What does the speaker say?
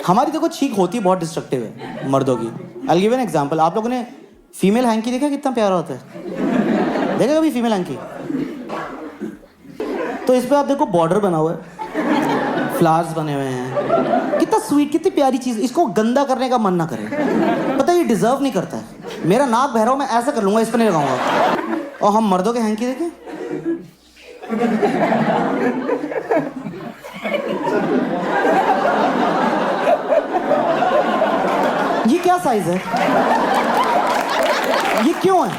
हमारी देखो चीक होती बहुत डिस्ट्रक्टिव है मर्दों की। I give an example. आप लोगों ने फीमेल हैंकी देखा कितना प्यारा होता है? देखा कभी फीमेल हैंकी? तो इस पे आप देखो बॉर्डर बना हुआ है, फ्लावर्स बने हुए हैं, कितना स्वीट, कितनी प्यारी चीज। इसको गंदा करने का मन ना करे, पता है ये डिजर्व नहीं करता है। मेरा नाक बह रहा हो, मैं ऐसा कर लूंगा, इस पे नहीं लगाऊंगा। और हम मर्दों के हैंकी देखें, ये क्या साइज है? ये क्यों है?